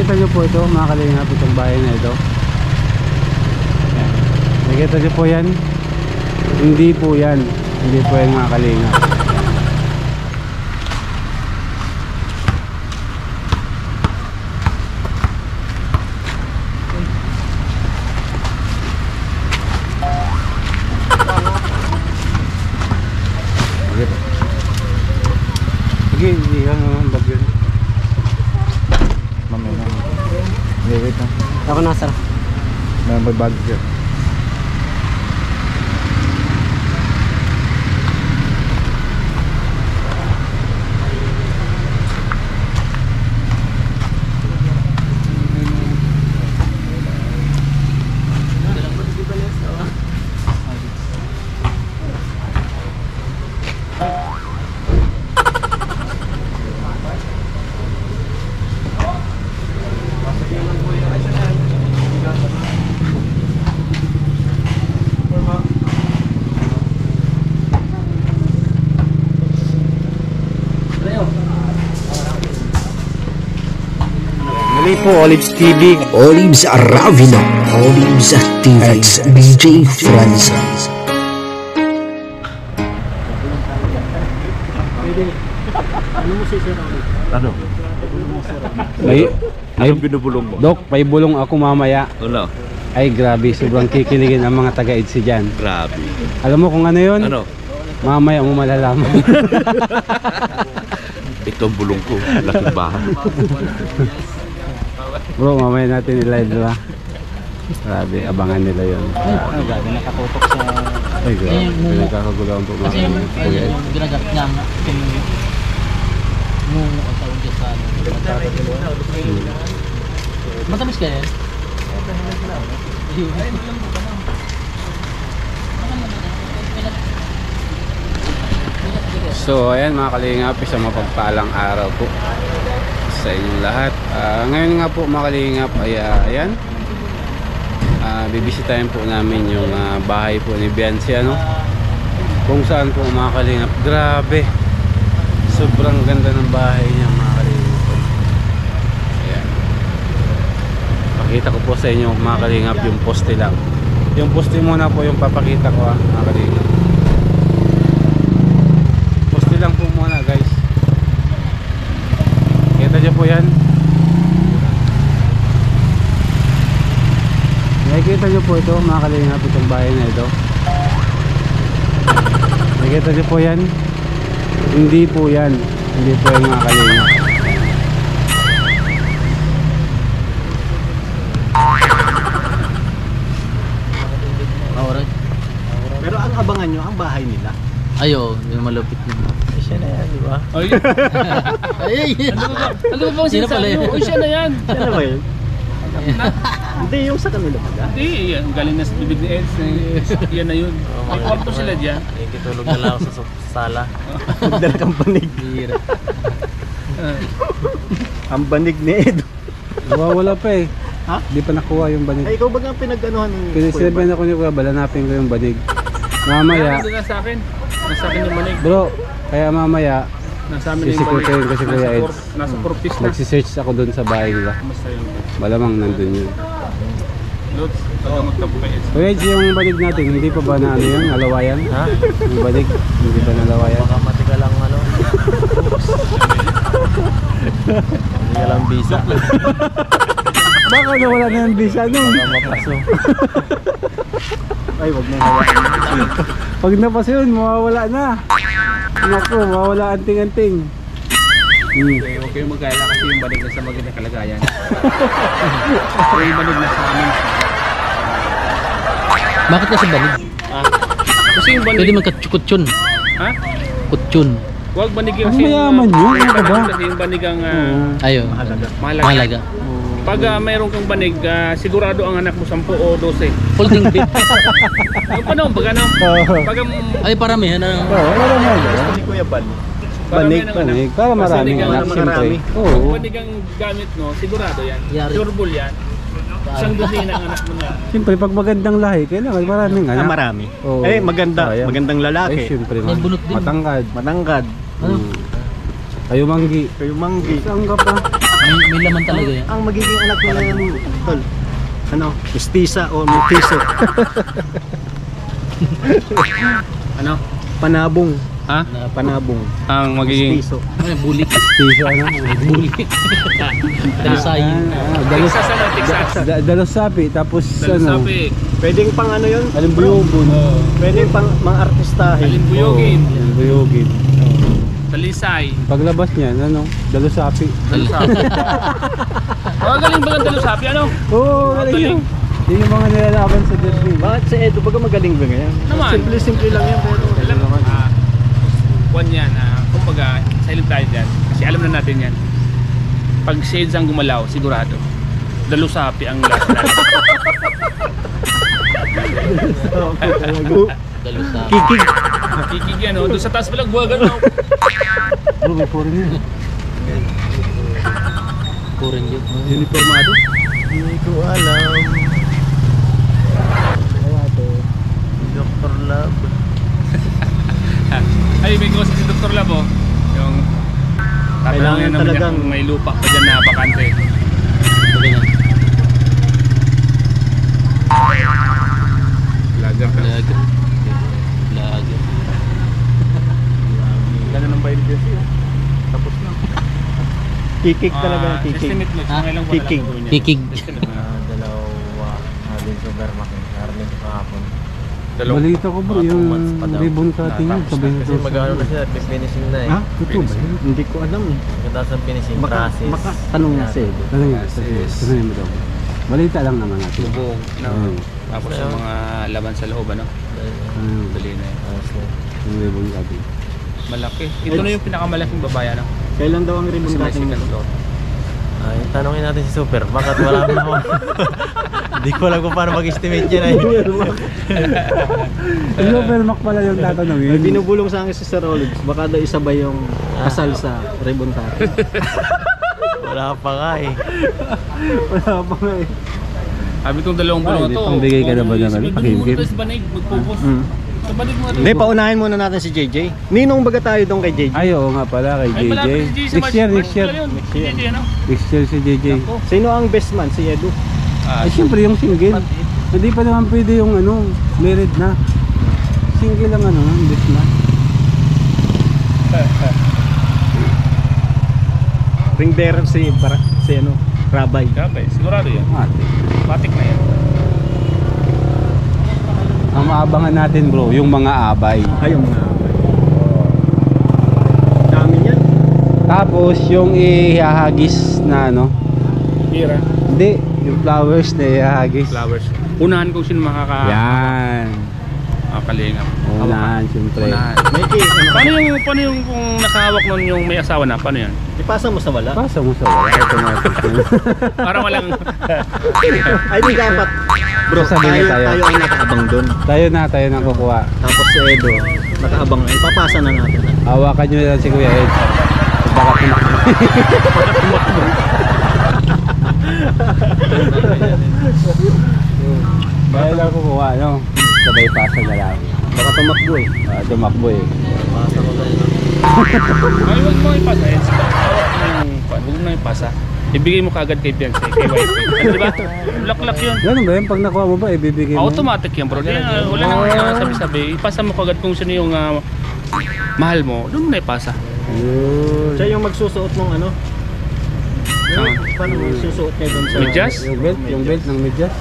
Nakikita nyo po ito mga kalingap, itong bahay na ito. Nakikita nyo po yan? Hindi po yan. Hindi po yan mga kalingap. Sige, iyan naman bagyo. Mamaya na. Wait lang. Ako nasa. May bagyo. Muli po, Olives TV. Olives Ravino, Olives TV, BJ Francis. Ano? Ay, binubulong mo? Dok, may bulong ako mamaya. Wala. Ay, grabe, sobrang kikiligin ang mga taga-EDSA dyan. Grabe. Alam mo kung ano yun? Ano? Mamaya mo malalaman. Ito ang bulong ko. Laking bahay. Bro, mamaya natin i-live, diba? Grabe, abangan nila yun. Grabe, nakatutok sa... Ay, grabe, pinagkakagulawan po mga Kasi yung ginagat niya, yung taon dyan sa ano. Matamis kaya yan? So, ayan mga kalingap, isang mapagpalang araw po sa inyong lahat. Ngayon nga po mga kalingap ay ayan, bibisitahin po namin yung bahay po ni Biancy, ano, kung saan po mga kalingap, grabe, sobrang ganda ng bahay niya mga kalingap. Ayan, pakita ko po sa inyo mga kalingap yung poste lang. Yung poste muna po yung papakita ko mga kalingap. Poste lang po muna guys. Kita niyo po yan. Nakikita niyo po ito mga kalingap, itong bahay na ito. Nakikita niyo po yan. Hindi po yan. Hindi po yan mga kalingap. Alright. Pero ang abangan nyo, ang bahay nila. Ayo, yung malupit na. Siya na yan, di ba? Ay, ano ba bang Sino pala sinasabi yun? mo? Uy, siya na yan. Siya na ba yun? Hindi, yung sa kanila ba? Hindi, yan. Galing na sa bibig ni Eds. Yan na yun. May kwarto sila dyan. Ikitulog na lang ako sa sala. Magdala kang banig. Hira. Ang banig ni Ed. Nawawala pa eh. Ha? Di pa nakuha yung banig. Ay, ikaw ba nga pinag-anuhan ng Pinisilbihan ako niyo, balanapin ko yung banig. Mamaya, Nandun na sa akin. Nasa akin yung manig. bro, kaya mamaya Nasa amin yung sisikutin manig. kasi Kuya Eds. Nasa purpose na. Nagsisearch ako dun sa bahay nila. Basta yun. Malamang nandun yun. Lods, pagka magtapo kay Eds. Kuya Eds, yung banig natin, hindi pa ba na ano yun? Alawayan? Ha? Yung banig, hindi pa nalawayan? Baka mati ka lang ano. Hindi ka lang bisa. Baka nawala na yung visa nun. Baka mapaso. Ay, wag mo hawakan. Pag napas yun, mawawala na. Naku, mawawala anting-anting. Okay, huwag kayong mag-alala kasi yung banig na sa magandang kalagayan. Yung banig na sa amin. Bakit kasi banig? Kasi yung banig... Pwede magkutsun. Ha? Kutsun. Huwag banig Ang mayaman yun, ano ba? Kasi yung banig ang Ayo. mahalaga. Mahalaga. Pag mayroon kang banig, sigurado ang anak mo 10 o 12. Holding bit. Yung panahon, pag ano? Pag Ay, paramihan na. Oo, wala na yun. Gusto ni Kuya Bal. Banig, banig. Para maraming Kasi anak, siyempre. Pag Oo. banig ang gamit mo, sigurado yan. Yari. Sureball yan. Isang dosina ang anak mo na. Siyempre, pag magandang lahi, kailangan maraming anak. Marami. Oo. Eh, maganda. Sayang. Magandang Ay, lalaki. siyempre. May bunot din. Matangkad. Mananggad. Ano? Kayo manggi. Kayo manggi. Saan ka pa? May laman talaga yan. Ang magiging anak nila yan, tol. Ano? Mestiza o mestizo. Ano? Panabong. Ha? Panabong. Ang magiging Mestizo. Ay, bulik. Piso ano? Bulik. Dalusayin. Texas ano? Texas. Dalusapi, tapos ano? Sabi, Pwedeng pang ano yun? Alimbuyobon. Pwedeng pang mga artistahin. alimbuyogin, Alimbuyogin. talisay. Paglabas niyan, ano? Dalusapi. Dalusapi. Galing ba ang dalusapi? Ano? Oo, galing yun. Yun yung mga nilalaban sa derby. Bakit si Edo? Baga magaling ba ngayon? Naman. Simple lang yan pero... Alam mo, kuwan yan, kumbaga, silent tayo dyan. Kasi alam na natin yan. Pag shades ang gumalaw, sigurado. Dalusapi ang last na. Dalusayin. Kikig. Kikig yan, doon sa taas palang buwagan. Bro, may puro niya. Purin yun. Uniformado. Hindi ko alam. Dr. Love. Ay, may kasi si Dr. Labo. Yung Kailangan tatanungin naman niya talagang- kung may lupa pa dyan na bakante. Ganyan. Lager ka. Lager. Lager. Gano'n ang bayad kasi. Tapos na. Kikig talaga. Kikig. Estimate mo, Ah, ilang kikig. wala lang Kikig. Estimate mo. Dalawa. Din sa Bermakin. Narinig ko kahapon. Dalawa. Balita ko bro, yung ribbon cutting yun. Sabi nito. Kasi magano na siya, finishing na eh. Ha? Totoo ba yun? Hindi ko alam eh. Pagkatapos ng finishing Baka process. tanong na si Edo. Tanong yun. Tanong mo daw. Balita lang naman natin. Lubog. No. Ayun. Tapos yung mga laban sa loob, ano? Ayun. Dali na yun. Yung ribbon cutting. Malaki. Ito na yung pinakamalaking babae, ano? Kailan daw ang ribbon Kasi may cutting second nito? floor. Ay, tanongin natin si Super, bakit wala na ako? Hindi ko alam kung paano mag-estimate yan ay. Yung Supermac pala yung May tatanungin. binubulong sa akin si Sir Rolex. Baka daw isabay yung kasal sa ribbon cutting. Wala pa nga eh. Wala pa nga eh. Sabi itong dalawang bulong na Ay, to. may pambigay ka na ba naman? Pakimkim? Sa banig, magpupos. Sa banig mo na to. Hindi, paunahin muna natin si JJ. Ninong baga tayo doon kay JJ? Ay, oo nga pala kay Ay, JJ. malapit si JJ sa Next year, March next year. pala yun. JJ, ano? Next year si JJ. Sino ang best man? Si Edo. Ay, siyempre yung single. Hindi pa naman pwede yung ano, married na. Single lang ano, best na. Ring bearer si ano, Rabay. Gabay, sigurado yan. Ate. Batik na yan. Ang maabangan natin bro, yung mga abay. Ayun nga. Dami niyan. Tapos yung ihahagis na ano, Mira. hindi, yung flowers na ihahagis. Flowers. Unahan kung sino Yan. makakalingap. Unahan, siyempre. Unahan. May key. Paano yung kung nakahawak nun yung may asawa na? Paano yan? Ipasa mo sa wala. Pasa mo sa wala, automatic. Parang walang... Ay, di dapat. Bro, Sasabihin tayo, na tayo. tayo ang nakaabang doon. tayo na kukuha. Tapos si Edo, nakaabang na. Ipapasa na natin. Hawakan nyo na lang si Kuya Ed. Baka tumakbo. Tayo lang kukuha, no? Sabay pasa na lang. Baka tumakbo eh. Tumakbo eh. Pasa ko tayo. Ay, huwag mo ipasa. Huwag mo ipasa. Ibigay mo kagad kay Fiancé, kay wife. Di ba? Laklak yun. Ganun ba yun? Pag nakuha mo ba, ibibigay mo? Automatic yan bro. Wala nang sabi-sabi. Ipasa mo kagad kung sino yung mahal mo. Doon mo na ipasa. Yun. Siya yung magsusuot ng ano? Paano mo susuot kayo doon sa... Medyas? Yung belt ng medyas.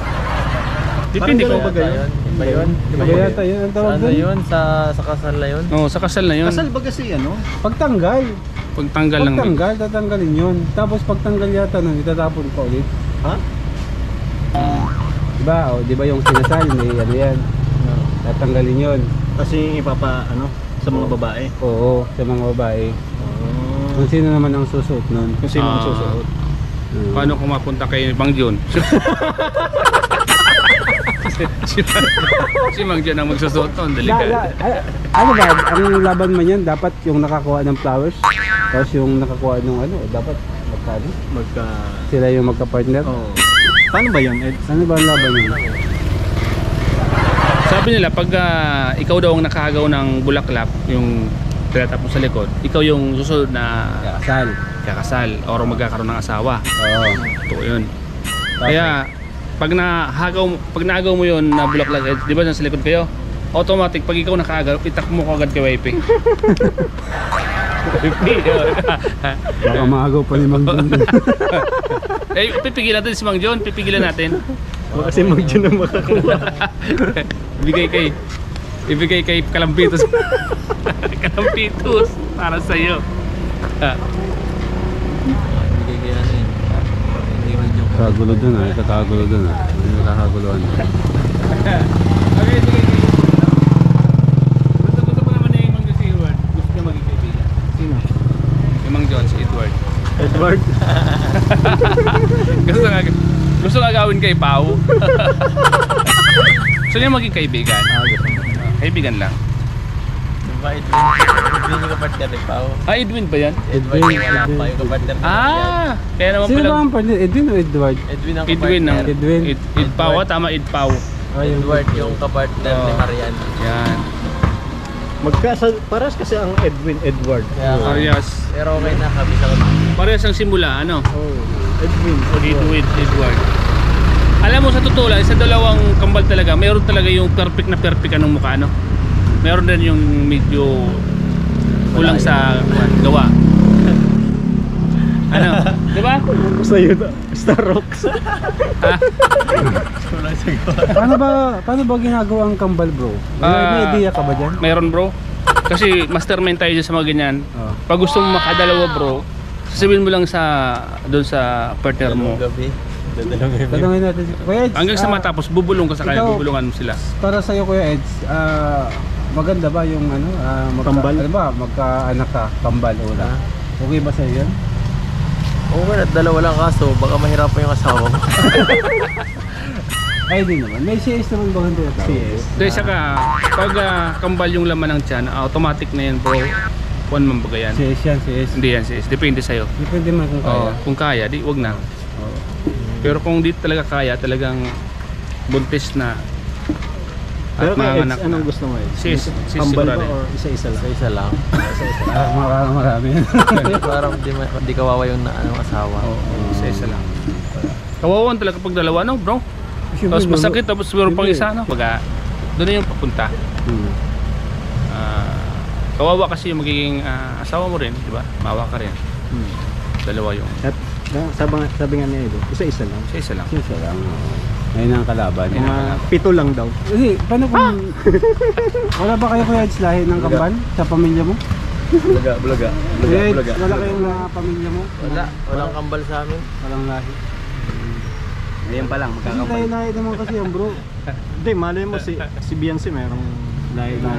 Depende Parang kung ganun ba Yun, iba yun. Iba yata yun ang Sa tawag ano doon. yun? Sa kasal na yun? Oo, sa kasal na yun. Kasal ba kasi ano? Pagtanggal. Pagtanggal lang. Pagtanggal, tatanggalin yun. Tapos pagtanggal yata nun, itatapon pa ulit. Ha? Diba? O, diba yung sinasal, may ano yan. Tatanggalin yun. Kasi ipapa ano sa mga babae. Oo, sa mga babae. Kung sino naman ang susuot nun. Kung sino ang susuot. Paano kung mapunta kay Mang John? Si Mang John ang magsusuot nun. Ano ba? Ang laban man yan, dapat yung nakakuha ng flowers. Tapos yung nakakuha ng ano, dapat magkano? Magka... Sila yung magka-partner. Oh. Paano ba yun, Ed? Ano ba ang laban yun? Sabi nila pag ikaw daw ang nakahagaw ng bulaklak, yung tinatapos sa likod, ikaw yung susunod na Kasal. kakasal or magkakaroon ng asawa. Oo. Totoo yun. Kaya pag naagaw mo yun na bulaklak, di ba nasa likod kayo? Automatic, pag ikaw nakaagaw, itak mo ko agad kay wife. Baka maagaw pa ni Mang John. Pipigilan natin si Mang John, pipigilan natin. Baka si Mang John ang makakuha. Ibigay kay Kalampitos. Kalampitos para sa iyo. Bigay kaya ano yun. Hindi man yung Kagulo dun ah, kakagulo dun ah. Hindi nakakaguluhan. Okay, sige. Gusto pa naman yung Mang John si Edward. Gusto niya maging kaibigan. Sino? Yung Mang John si Edward. Edward? Gusto nga gawin kay Pao. Gusto niya maging kaibigan. Kaibigan lang. Diba Edwin yung kapartner ni Pao? Edwin ba yan? Edwin yung wala pa yung kapartner ni Kaya naman Sino pala. ba ang partner? Edwin o Edward? Edwin ang Edwin ng kapartner. Edwin. Edpao, tama Edpao. Edward yung kapartner ni Marian. Yan. Paras kasi ang Edwin, Edward. Kaya nga. Parehas. Pero okay na kami sa Parehas ang simula, ano? Oh, Edwin, Edward. Alam mo sa totoo lang, sa dalawang kambal talaga, mayroon talaga yung perfect anong mukha, no? Meron din yung medyo kulang sa gawa. Ano? Di ba? Sa'yo na, Star Rocks. Ha? Paano ba ginagawa ang kambal, bro? May idea ka ba dyan? Meron, bro. Kasi mastermind tayo dyan sa mga ganyan. Pag gusto mo makadalawa, bro, sasabihin mo lang doon sa partner mo. gabi. Tanungin natin. Kuya Eds, Hanggang sa matapos, bubulong ka sa kanya, ikaw- bubulungan mo sila. para sa'yo, Kuya Eds, maganda ba yung Kambal? Ano ba, magkaanak ka, kambal una? Okay ba sa'yo yun? Okay na, dalawa lang kaso, baka mahirapan yung asawa mo. Ay, di naman. May CS naman ba hindi? CS. Dahil saka, pag kambal yung laman ng tiyan, automatic na yan, bro. One man baga yan. CS yan, CS. Hindi yan, sis. Depende sa'yo. Depende man kung kaya. Kung kaya, di wag na. Pero kung di talaga kaya, talagang buntis na at Pero kay Eds, manganak anong na. gusto mo, Eds? Sis Kambal ba sigurado. or isa-isa lang? Isa lang. Marami yan. Parang di kawawa yung asawa. Isa-isa lang. Kawawan talaga pag dalawa, no, bro? Tapos masakit, tapos meron pang isa, no? Baga, doon na yung papunta. Kawawa kasi yung magiging asawa mo rin, di ba? Mawa ka rin. Dalawa yung At sabi nga niya, isa-isa lang. isa lang. Isa lang. Ayun ang kalaban. Mga 7 lang daw. Kasi, paano kung... Wala ba kayo, Kuya Eds, lahi ng kambal sa pamilya mo? Bulaga. Kuya Eds, wala kayong pamilya mo? Walang kambal sa amin. Walang lahi. Ngayon pa lang, Kasi tayo lahi naman kasi yan, bro. Hindi, malay mo si Beyonce merong lahi na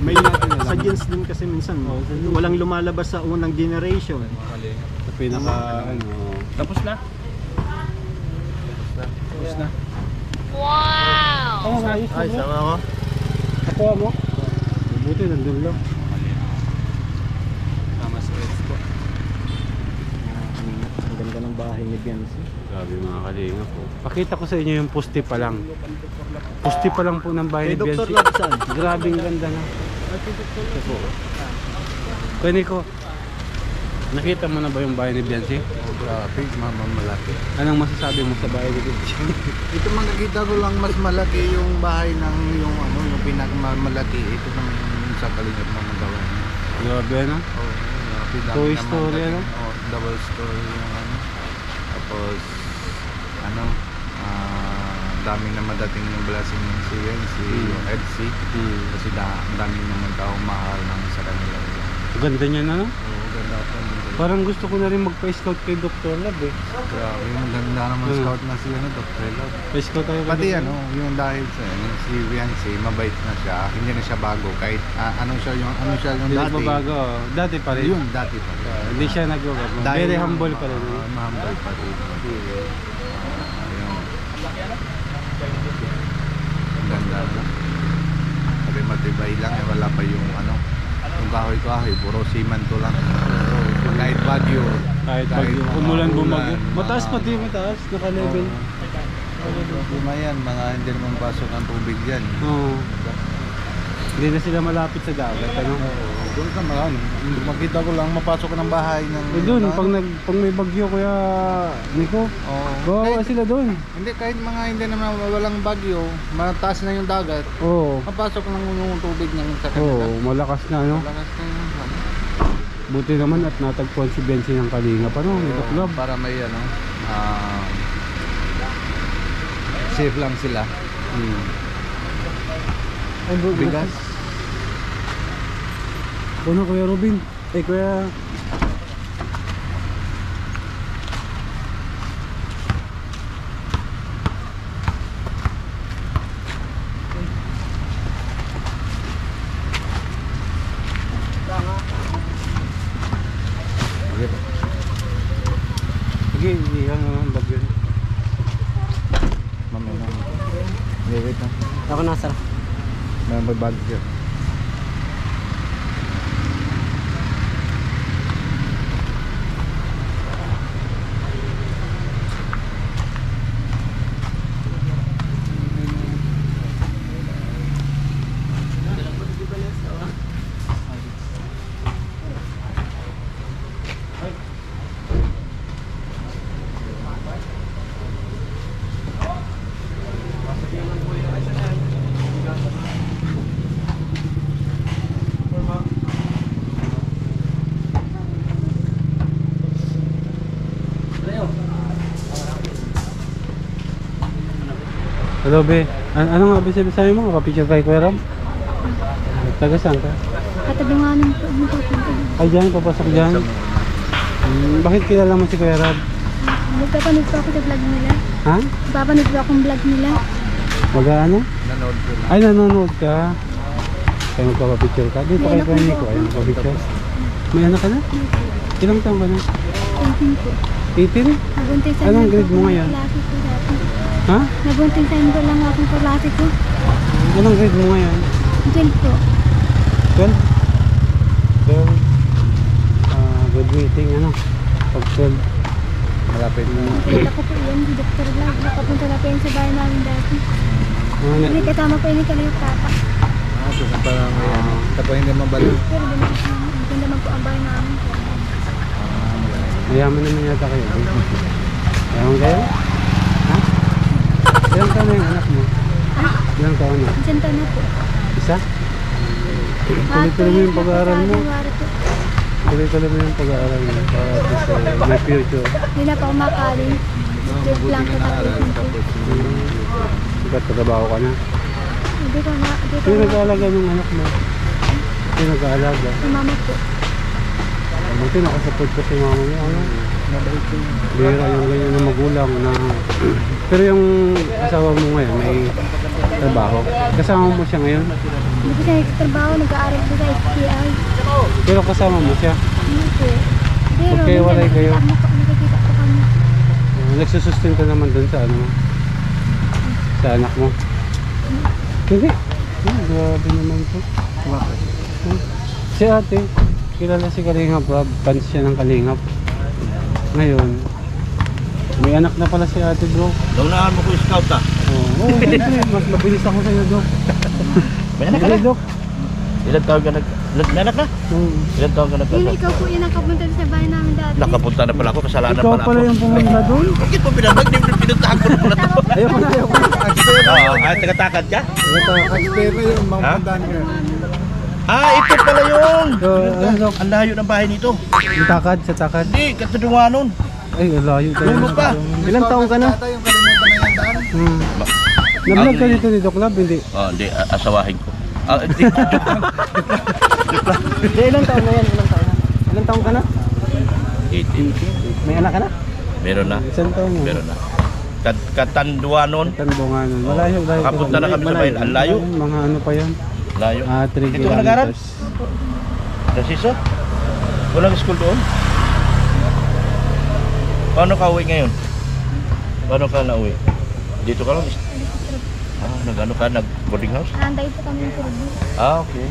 May sa genes din kasi minsan walang lumalabas sa unang generation. Sa pinaka, Tapos na? Tapos na. Oh, ayos Ay, na, bro. sama ako. Nakuha mo? Buti, nandun lang. Tama sa Eds po. Ang ganda ng bahay ni Beyonce. Grabe mga kalinga po. Pakita ko sa inyo yung poste pa lang. Poste pa lang po ng bahay ni Dr. Beyonce. Lobsan. Grabe ang ganda na. Ito po. Kuya ko, nakita mo na ba yung bahay ni Beyonce? Grabe, malaki. Anong masasabi mo sa bahay ni Beyonce? Ito makikita ko lang mas malaki yung bahay ng yung pinakamalaki. Ito naman yung sa kalingap na magawa niya. Grabe na. Oh, grabe, dami Toy naman story, dati. ano? Oh, double story yung ano. Tapos dami na madating yung blessing ng si FC. Kasi daming naman tao mahal ng sa kanila. Ganda niya na, no? Oo, ganda po. Parang gusto ko na rin magpa-scout kay Dr. Love eh. Grabe, yung ganda naman scout na siya, Dr. Love. Pa-scout tayo kay Pati Dr. yung dahil sa si Beyonce, mabait na siya, hindi na siya bago kahit ano siya yung Hindi dati. nagbabago. Dati pa rin. Yun, dati pa rin. Hindi siya nagbabago. Very humble pa rin. Humble pa rin. Ganda na. Sabi matibay lang, wala pa yung yung kahoy-kahoy, puro simento lang. Kahit bagyo. Kahit pag umulan bumagyo. Mataas pati, mataas. Naka-level. Luma yan, mga hindi naman pasok ang tubig dyan. Oo. Hindi na sila malapit sa dagat, ano? Doon ka marami. Makita ko lang mapasok ng bahay ng... Doon, pag may bagyo, Kuya Nico, bawa sila doon. Hindi, kahit mga hindi naman walang bagyo, mataas na yung dagat, Oo. mapasok lang yung tubig ng sa Oo, kanila. malakas na, no? Malakas na yung Buti naman at natagpuan si Bensi ng Kalingap, ano? Nito club. para may ano, safe lang sila. Bigas. Ano, Kuya Robin? Kuya... Sige, iyan naman bagyo. Mamaya na. Wait na. Ako na, sir. May bagyo. Hello, be. Ano nga ba sabi mo? Kapicture kay Kuya Ram? Taga saan ka? Katabanganan po. Ay, dyan, papasok dyan. Bakit kilala mo si Kuya Ram? Nagpapanood po ako sa vlog nila. Ha? Nagpapanood po akong vlog nila. Mag-ano? Nanood ko lang. Ay, nanonood ka. Kaya magpapapicture ka. Dito kay Kuya Nico. Ay, magpapicture. May anak ka na? Ilang taon ka na? 18 po. 18? Nabuntisan Anong lang grade po mo akong ngayon? kaklase ko dati. Ha? Nabuntisan ko lang akong kaklase ko. Anong grade mo ngayon? 12 po. 12? 12? Graduating, ano? Pag 12. Malapit na. Nakita ko po yan, si Dr. Vlog. Nakapunta na po yan sa bahay namin dati. Hindi kasama po yun kanina papa. Parang may ano. Tapos hindi mabalik. Pero hindi naman po ang bahay namin. Mayaman naman yata kayo. Mayaman kayo? Ha? Ilang taon na yung anak mo? Ilang taon na? Isang taon na po. Isa? Tuloy-tuloy mo yung pag-aaral mo. Tuloy-tuloy mo yung pag-aaral mo. Para sa may future. Hindi na pa kumakaling. Just lang po tapos. Nagtatrabaho ka na? Hindi ko na. Sino nag-aalaga ng anak mo? Sino nag-aalaga? Si mama po. Buti nakasupport ko si mama mo. Ano? Bira yung ganyan na magulang na... Pero yung asawa mo ngayon may trabaho. Kasama mo siya ngayon? Hindi ko siya nagtatrabaho. Nag-aaral ko sa STI. Pero kasama mo siya? Hindi po. Pero Magkahiwalay kayo? nakikita ko kami. Nagsusustento naman dun sa ano mo? Sa anak mo? Hindi. Grabe naman po. Si ate, kilala si Kalingap Rob. Fans siya ng Kalingap. Ngayon, may anak na pala si ate, bro. Naunahan mo ko yung scout ah. Oo, siyempre, mas mabilis ako sa'yo, Dok. May anak ka na? Dok. Ilan taon ka nag-anak na? Ilan taon ka Hindi, nag-anak? ikaw po yung nakapunta sa bahay namin dati. Nakapunta na pala ako, kasalanan Ikaw pala pala ako. yung pumunta doon? Bakit mo pinatag? Pinuntahan ko na pala to. Ayoko na. Oo, ay tagatakad ka? Expert na yun, mga pandaan ka. Ito pala yun! Ano, Dok? Ang layo ng bahay nito. Yung takad, sa takad. Hindi, katulunganon. Ay, layo tayo. Dulo pa. Ilang taong ka na? Yung kalimutan na yung daan. Na-vlog ka dito ni Doc Lab, hindi? Hindi, asawahin ko. Hindi, Hindi, ilang taon na yan? Ilang taon na? Ilang taon ka na? 18. May anak ka na? Meron na. Isang taon na. Meron na. Katanduanon. Tandungan nun. Malayo. Kapunta na kami sa bayan. Ang layo. Mga ano pa yan? Layo. 3 Dito ka nag-aral? kilometers. Nasiso? Walang school doon? Paano ka uwi ngayon? Paano ka na-uwi? Dito ka lang? Nag-ano ka? Nag-boarding house? Naantay po kami ng kurbo. Okay.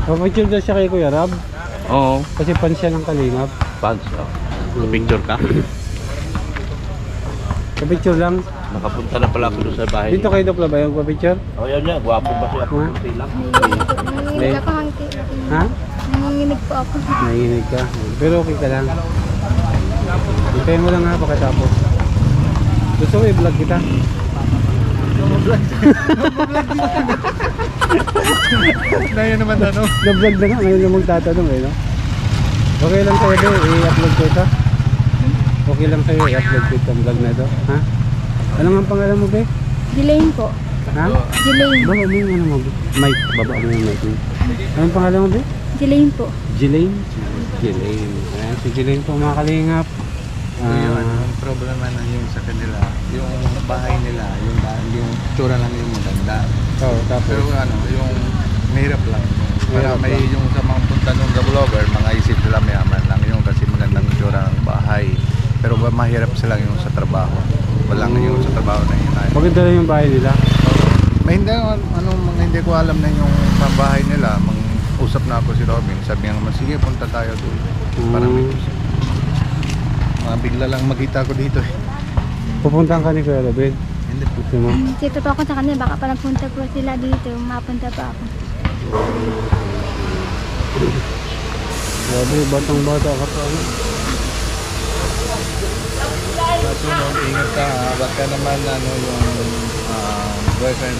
Papicture daw siya kay Kuya Rab. Oo. Kasi pan siya ng Kalingap. Pants. Picture ka? Papicture lang. Nakapunta na pala ako doon sa bahay. Dito kayo Doc ba yung picture? Oh, yan yan. Gwapo ba siya? Ha? Nanginginig ako hangti. Ha? Nanginginig po ako. Nanginginig ka. Pero okay ka lang. Hintayin mo lang ha pagkatapos. Gusto mo i-vlog kita? Na yun naman ano. Na-vlog na nga, ngayon na magtatanong eh, no? Okay lang sa'yo ba, i-upload ko ito? Okay lang sa'yo, i-upload ko itong vlog na ito, ha? Ano nga ang pangalan mo, be? Jelaine po. Ha? Jelaine. Baba mo yung ano mo, be? Mic, baba mo yung mic mo. Anong pangalan mo, be? Jelaine po. Jelaine? Jelaine. Ayan, si Jelaine po mga kalingap. Yung problema na yung sa kanila, yung bahay nila, yung tsura lang yung maganda. Oh, tapos? Pero ano, yung mahirap lang. Para Mahirap may lang. yung sa mga punta nung vlogger, mga isip nila mayaman lang yung kasi magandang tsura ng bahay. Pero mahirap sila yung sa trabaho. Walang yung sa trabaho na yun. Maganda lang yung bahay nila. May hindi, mga hindi ko alam na yung bahay nila. Usap na ako si Robin. Sabi nga naman, sige punta tayo doon. Para may usap. Bigla lang makita ko dito eh. Pupuntahan ka ni Kuya Robin. Hindi po. Gusto mo? Sito po ako sa kanila. Baka pa nagpunta po sila dito. Mapunta pa ako. Grabe, batang-bata ka pa. Ano? Kasi ingat ka ha. Baka naman ano yung boyfriend.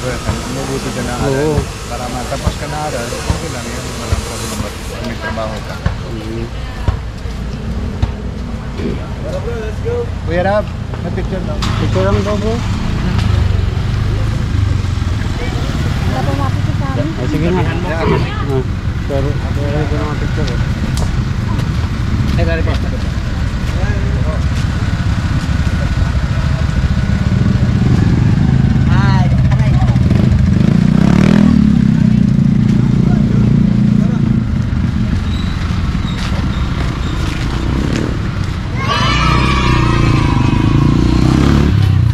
Mabuti ka na aral. Oo. Para matapos ka na aral. Okay lang yun. Walang problema. May trabaho ka. Kuya Rab, na-picture na. Picture lang daw, bro. Wala po mapito sa amin. Ay, sige nga. Pero ito na ang picture. Ay, dali pa.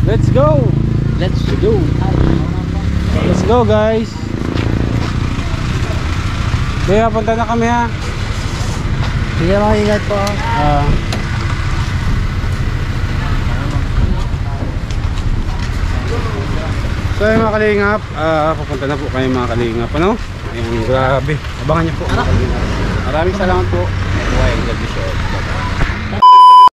Let's go! Let's go! Let's go, guys! Kaya punta na kami ha. Sige, makingat po. So yung mga kalingap, pupunta na po kayo mga kalingap, ano? Ayun, grabe. Abangan niyo po mga kalingap. Maraming salamat po. Why, love you so.